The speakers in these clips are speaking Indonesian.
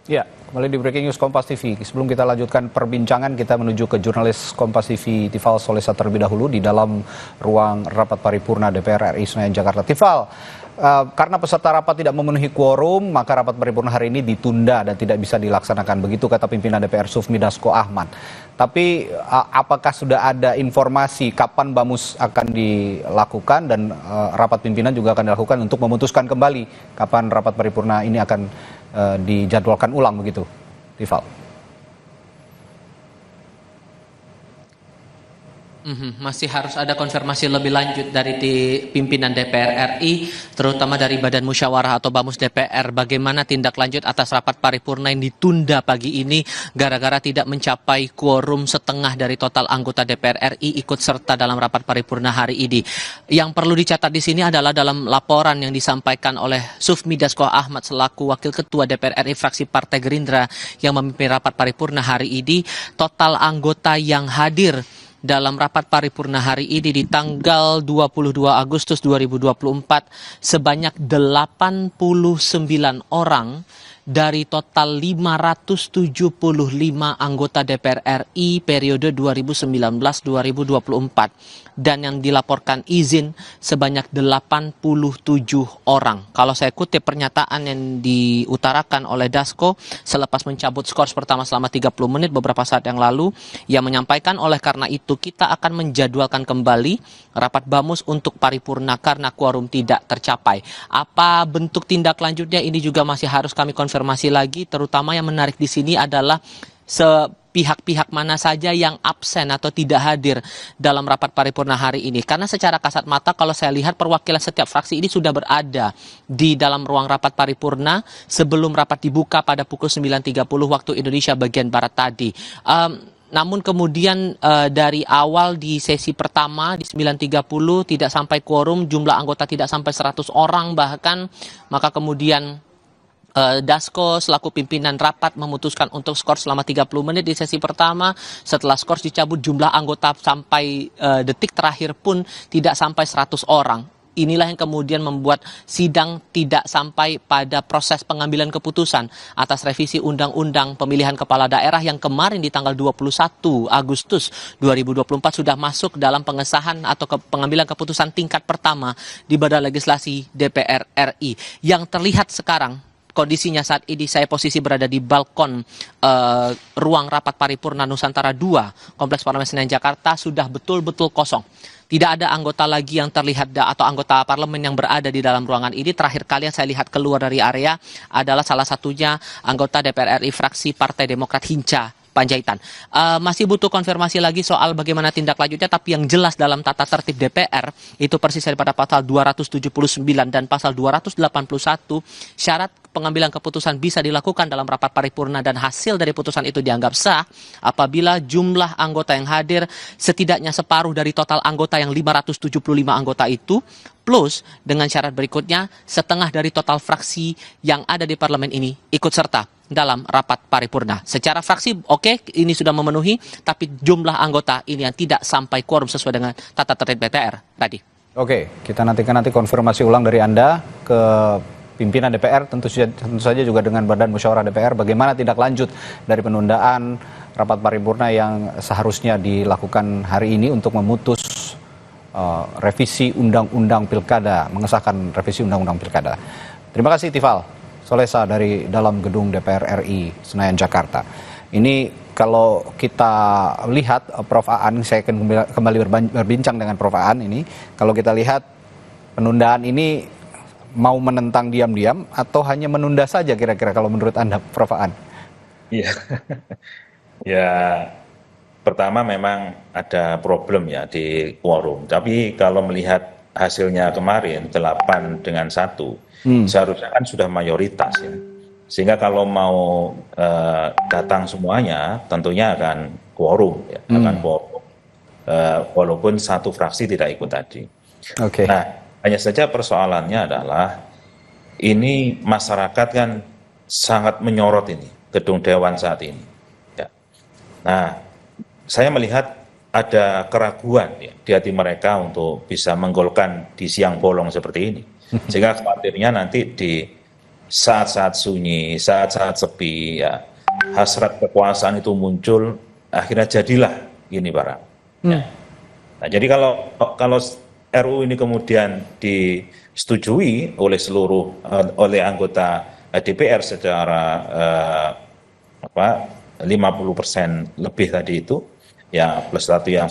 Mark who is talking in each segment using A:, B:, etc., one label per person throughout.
A: Ya, kembali di Breaking News Kompas TV. Sebelum kita lanjutkan perbincangan, kita menuju ke jurnalis Kompas TV Tifal Solesa terlebih dahulu di dalam ruang rapat paripurna DPR RI Senayan Jakarta. Tifal, karena peserta rapat tidak memenuhi quorum, maka rapat paripurna hari ini ditunda dan tidak bisa dilaksanakan. Begitu kata pimpinan DPR Sufmi Dasko Ahmad. Tapi apakah sudah ada informasi kapan Bamus akan dilakukan dan rapat pimpinan juga akan dilakukan untuk memutuskan kembali kapan rapat paripurna ini akan dijadwalkan ulang begitu, Tifal?
B: Masih harus ada konfirmasi lebih lanjut dari pimpinan DPR RI, terutama dari Badan Musyawarah atau Bamus DPR, bagaimana tindak lanjut atas rapat paripurna yang ditunda pagi ini gara-gara tidak mencapai quorum setengah dari total anggota DPR RI ikut serta dalam rapat paripurna hari ini. Yang perlu dicatat di sini adalah dalam laporan yang disampaikan oleh Sufmi Dasko Ahmad selaku Wakil Ketua DPR RI fraksi Partai Gerindra yang memimpin rapat paripurna hari ini, total anggota yang hadir dalam rapat paripurna hari ini di tanggal 22 Agustus 2024 sebanyak 89 orang dari total 575 anggota DPR RI periode 2019-2024 dan yang dilaporkan izin sebanyak 87 orang. Kalau saya kutip pernyataan yang diutarakan oleh Dasko selepas mencabut skor pertama selama 30 menit beberapa saat yang lalu, yang menyampaikan oleh karena itu kita akan menjadwalkan kembali rapat Bamus untuk paripurna karena quorum tidak tercapai. Apa bentuk tindak lanjutnya ini juga masih harus kami konfirmasi lagi, terutama yang menarik di sini adalah pihak-pihak mana saja yang absen atau tidak hadir dalam rapat paripurna hari ini. Karena secara kasat mata kalau saya lihat perwakilan setiap fraksi ini sudah berada di dalam ruang rapat paripurna sebelum rapat dibuka pada pukul 9.30 waktu Indonesia bagian Barat tadi. Namun kemudian dari awal di sesi pertama di 9.30 tidak sampai quorum, jumlah anggota tidak sampai 100 orang bahkan, maka kemudian Dasko selaku pimpinan rapat memutuskan untuk skor selama 30 menit di sesi pertama. Setelah skor dicabut, jumlah anggota sampai detik terakhir pun tidak sampai 100 orang. Inilah yang kemudian membuat sidang tidak sampai pada proses pengambilan keputusan atas revisi Undang-Undang Pemilihan Kepala Daerah yang kemarin di tanggal 21 Agustus 2024 sudah masuk dalam pengesahan atau pengambilan keputusan tingkat pertama di Badan Legislasi DPR RI. Yang terlihat sekarang kondisinya saat ini, saya posisi berada di balkon ruang rapat paripurna Nusantara 2 Kompleks Parlemen Senayan Jakarta, sudah betul-betul kosong. Tidak ada anggota lagi yang terlihat atau anggota parlemen yang berada di dalam ruangan ini. Terakhir kali yang saya lihat keluar dari area adalah salah satunya anggota DPR RI fraksi Partai Demokrat Hinca Panjaitan. Masih butuh konfirmasi lagi soal bagaimana tindak lanjutnya, tapi yang jelas dalam tata tertib DPR itu persis daripada pasal 279 dan pasal 281, syarat pengambilan keputusan bisa dilakukan dalam rapat paripurna dan hasil dari putusan itu dianggap sah apabila jumlah anggota yang hadir setidaknya separuh dari total anggota yang 575 anggota itu, plus dengan syarat berikutnya setengah dari total fraksi yang ada di parlemen ini ikut serta dalam rapat paripurna. Secara fraksi oke, ini sudah memenuhi, tapi jumlah anggota ini yang tidak sampai quorum sesuai dengan tata tertib DPR tadi.
A: Oke, kita nantikan konfirmasi ulang dari Anda ke pimpinan DPR, tentu saja juga dengan Badan Musyawarah DPR, bagaimana tindak lanjut dari penundaan rapat paripurna yang seharusnya dilakukan hari ini untuk memutus revisi Undang-Undang Pilkada, mengesahkan revisi Undang-Undang Pilkada. Terima kasih Tifal Solesa dari dalam gedung DPR RI Senayan Jakarta. Ini kalau kita lihat Prof. Aan, saya akan kembali berbincang dengan Prof. Aan ini. Kalau kita lihat penundaan ini mau menentang diam-diam atau hanya menunda saja kira-kira kalau menurut Anda, Prof. Aan?
C: Iya, ya pertama memang ada problem ya di quorum. Tapi kalau melihat hasilnya kemarin 8-1, seharusnya kan sudah mayoritas ya. Sehingga kalau mau datang semuanya tentunya akan quorum ya, akan quorum walaupun satu fraksi tidak ikut tadi.
A: Oke.
C: Nah, hanya saja persoalannya adalah ini masyarakat kan sangat menyorot ini gedung Dewan saat ini. Ya. Nah, saya melihat ada keraguan ya, di hati mereka untuk bisa menggolkan di siang bolong seperti ini. Sehingga khawatirnya nanti di saat-saat sunyi, saat-saat sepi, ya hasrat kekuasaan itu muncul, akhirnya jadilah ini barang. Ya. Nah, jadi kalau RUU ini kemudian disetujui oleh oleh anggota DPR secara apa 50% lebih tadi itu, ya plus satu yang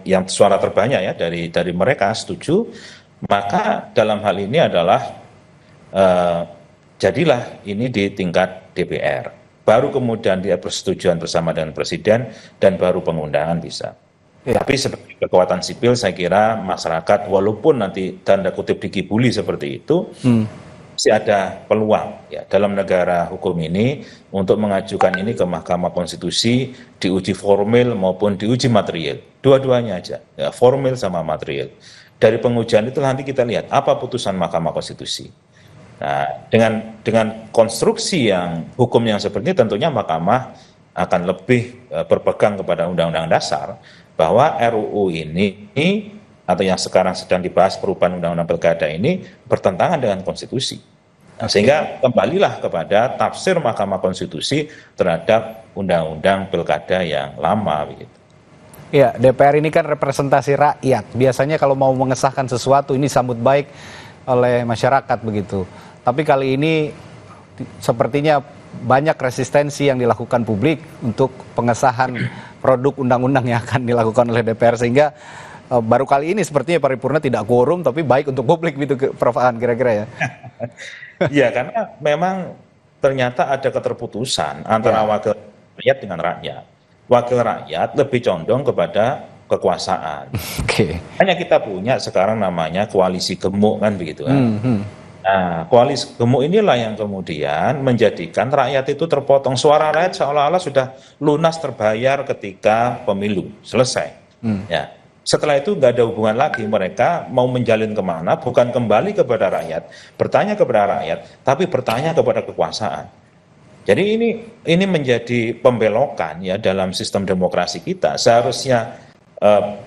C: yang suara terbanyak ya dari mereka setuju, maka dalam hal ini adalah jadilah ini di tingkat DPR. Baru kemudian dia persetujuan bersama dengan Presiden dan baru pengundangan bisa.
A: Ya.
C: Tapi sebagai kekuatan sipil saya kira masyarakat walaupun nanti tanda kutip dikibuli seperti itu, masih ada peluang ya dalam negara hukum ini untuk mengajukan ini ke Mahkamah Konstitusi, diuji formil maupun diuji material. Dua-duanya aja, ya, formil sama material. Dari pengujian itu nanti kita lihat apa putusan Mahkamah Konstitusi. Nah, dengan konstruksi hukum yang seperti ini tentunya Mahkamah akan lebih berpegang kepada Undang-Undang Dasar bahwa RUU ini atau yang sekarang sedang dibahas perubahan Undang-Undang Pilkada ini bertentangan dengan konstitusi. Nah, sehingga kembalilah kepada tafsir Mahkamah Konstitusi terhadap Undang-Undang Pilkada yang lama begitu.
A: Ya, DPR ini kan representasi rakyat. Biasanya kalau mau mengesahkan sesuatu ini sambut baik oleh masyarakat begitu. Tapi kali ini sepertinya banyak resistensi yang dilakukan publik untuk pengesahan produk undang-undang yang akan dilakukan oleh DPR, sehingga baru kali ini sepertinya paripurna tidak quorum, tapi baik untuk publik gitu, Prof. Aan, kira-kira ya.
C: Iya, karena memang ternyata ada keterputusan antara wakil rakyat dengan rakyat. Wakil rakyat lebih condong kepada kekuasaan.
A: Oke.
C: Hanya kita punya sekarang namanya koalisi gemuk kan begitu kan. Nah, koalisi gemuk inilah yang kemudian menjadikan rakyat itu terpotong. Suara rakyat seolah-olah sudah lunas terbayar ketika pemilu selesai. Ya, setelah itu nggak ada hubungan lagi, mereka mau menjalin kemana, bukan kembali kepada rakyat, bertanya kepada rakyat, tapi bertanya kepada kekuasaan. Jadi ini menjadi pembelokan ya dalam sistem demokrasi kita. Seharusnya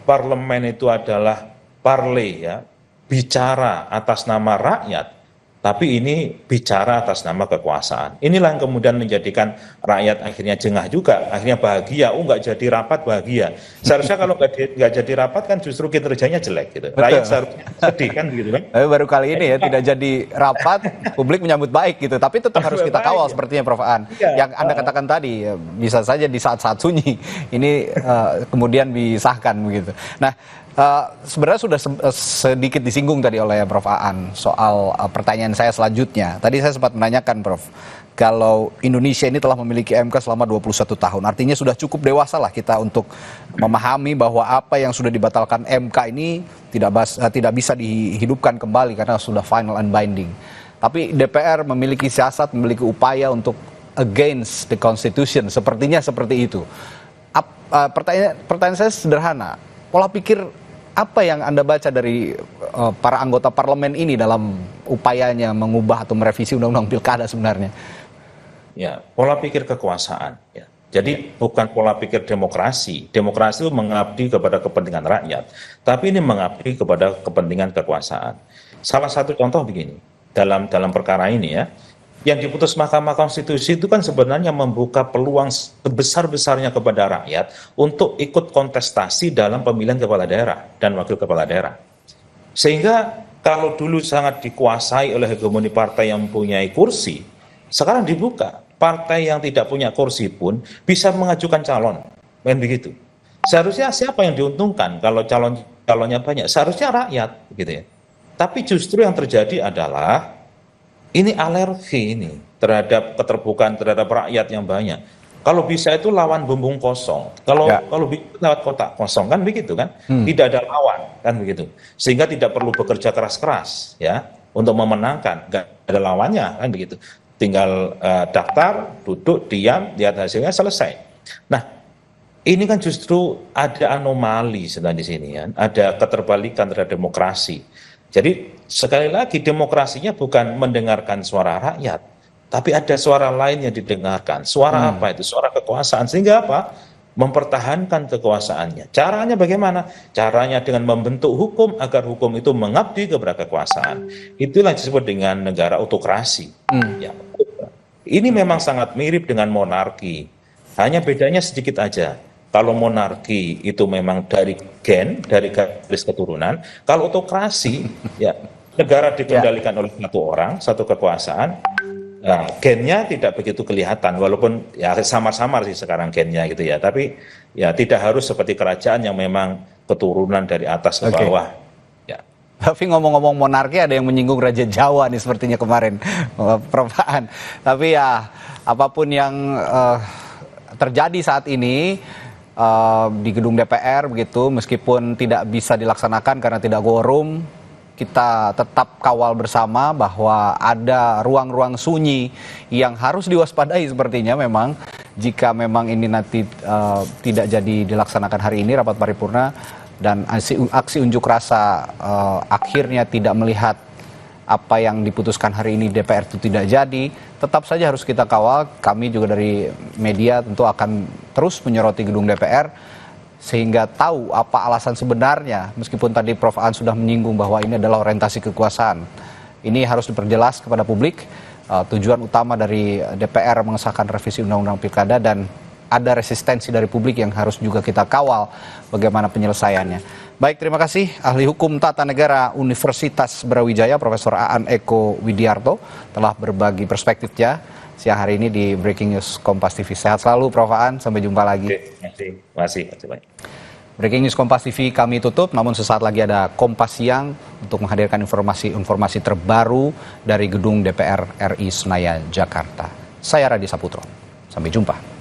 C: parlemen itu adalah parle ya, bicara atas nama rakyat, tapi ini bicara atas nama kekuasaan. Inilah yang kemudian menjadikan rakyat akhirnya jengah juga, akhirnya bahagia. Nggak jadi rapat bahagia. Seharusnya kalau nggak jadi rapat kan justru kinerjanya jelek gitu.
A: Betul.
C: Rakyat seharusnya sedih kan gitu kan.
A: Tapi baru kali ini ya tidak jadi rapat, publik menyambut baik gitu. Tapi tetap harus kita kawal sepertinya, Prof. Aan. Yang Anda katakan tadi, ya, bisa saja di saat-saat sunyi ini kemudian disahkan begitu. Nah, sebenarnya sudah sedikit disinggung tadi oleh Prof. Aan soal pertanyaan saya selanjutnya. Tadi saya sempat menanyakan, Prof, kalau Indonesia ini telah memiliki MK selama 21 tahun, artinya sudah cukup dewasa lah kita untuk memahami bahwa apa yang sudah dibatalkan MK ini tidak bisa dihidupkan kembali karena sudah final and binding. Tapi DPR memiliki siasat, memiliki upaya untuk against the Constitution, sepertinya seperti itu. Pertanyaan saya sederhana, pola pikir apa yang Anda baca dari para anggota parlemen ini dalam upayanya mengubah atau merevisi undang-undang pilkada sebenarnya?
C: Ya, pola pikir kekuasaan. Ya. Jadi bukan pola pikir demokrasi. Demokrasi itu mengabdi kepada kepentingan rakyat, tapi ini mengabdi kepada kepentingan kekuasaan. Salah satu contoh begini, dalam perkara ini ya, yang diputus Mahkamah Konstitusi itu kan sebenarnya membuka peluang sebesar-besarnya kepada rakyat untuk ikut kontestasi dalam pemilihan kepala daerah dan wakil kepala daerah. Sehingga kalau dulu sangat dikuasai oleh hegemoni partai yang mempunyai kursi, sekarang dibuka. Partai yang tidak punya kursi pun bisa mengajukan calon. Kan begitu. Seharusnya siapa yang diuntungkan kalau calonnya banyak? Seharusnya rakyat, gitu ya. Tapi justru yang terjadi adalah ini alergi ini terhadap keterbukaan terhadap rakyat yang banyak. Kalau bisa itu lawan bumbung kosong. Kalau bisa lewat kotak kosong kan begitu kan? Tidak ada lawan kan begitu. Sehingga tidak perlu bekerja keras-keras ya untuk memenangkan. Nggak ada lawannya kan begitu. Tinggal daftar, duduk, diam, lihat hasilnya, selesai. Nah, ini kan justru ada anomali sebenarnya di sini ya. Ada keterbalikan terhadap demokrasi. Jadi sekali lagi demokrasinya bukan mendengarkan suara rakyat, tapi ada suara lain yang didengarkan. Suara apa itu? Suara kekuasaan. Sehingga apa? mempertahankan kekuasaannya. Caranya bagaimana? Caranya dengan membentuk hukum agar hukum itu mengabdi kepada kekuasaan. Itulah disebut dengan negara autokrasi. Ya. Ini memang sangat mirip dengan monarki. Hanya bedanya sedikit aja. Kalau monarki itu memang dari gen, dari garis keturunan. Kalau autokrasi, ya negara dikendalikan oleh satu orang, satu kekuasaan. Nah, gennya tidak begitu kelihatan, walaupun ya samar-samar sih sekarang gennya gitu ya. Tapi ya tidak harus seperti kerajaan yang memang keturunan dari atas ke bawah. Ya.
A: Tapi ngomong-ngomong monarki, ada yang menyinggung Raja Jawa nih sepertinya kemarin, Prof. Aan. Tapi ya apapun yang terjadi saat ini di gedung DPR begitu, meskipun tidak bisa dilaksanakan karena tidak quorum, kita tetap kawal bersama bahwa ada ruang-ruang sunyi yang harus diwaspadai sepertinya memang jika memang ini nanti tidak jadi dilaksanakan hari ini rapat paripurna dan aksi unjuk rasa akhirnya tidak melihat apa yang diputuskan hari ini DPR itu tidak jadi, tetap saja harus kita kawal. Kami juga dari media tentu akan terus menyoroti gedung DPR sehingga tahu apa alasan sebenarnya, meskipun tadi Prof. Aan sudah menyinggung bahwa ini adalah orientasi kekuasaan. Ini harus diperjelas kepada publik, tujuan utama dari DPR mengesahkan revisi Undang-Undang Pilkada, dan ada resistensi dari publik yang harus juga kita kawal bagaimana penyelesaiannya. Baik, terima kasih Ahli Hukum Tata Negara Universitas Brawijaya, Profesor Aan Eko Widiarto, telah berbagi perspektifnya siang hari ini di Breaking News Kompas TV. Sehat selalu Prof. Aan, sampai jumpa lagi.
C: Oke, masih banyak.
A: Breaking News Kompas TV kami tutup, namun sesaat lagi ada Kompas Siang untuk menghadirkan informasi terbaru dari gedung DPR RI Senayan, Jakarta. Saya Radi Saputro, sampai jumpa.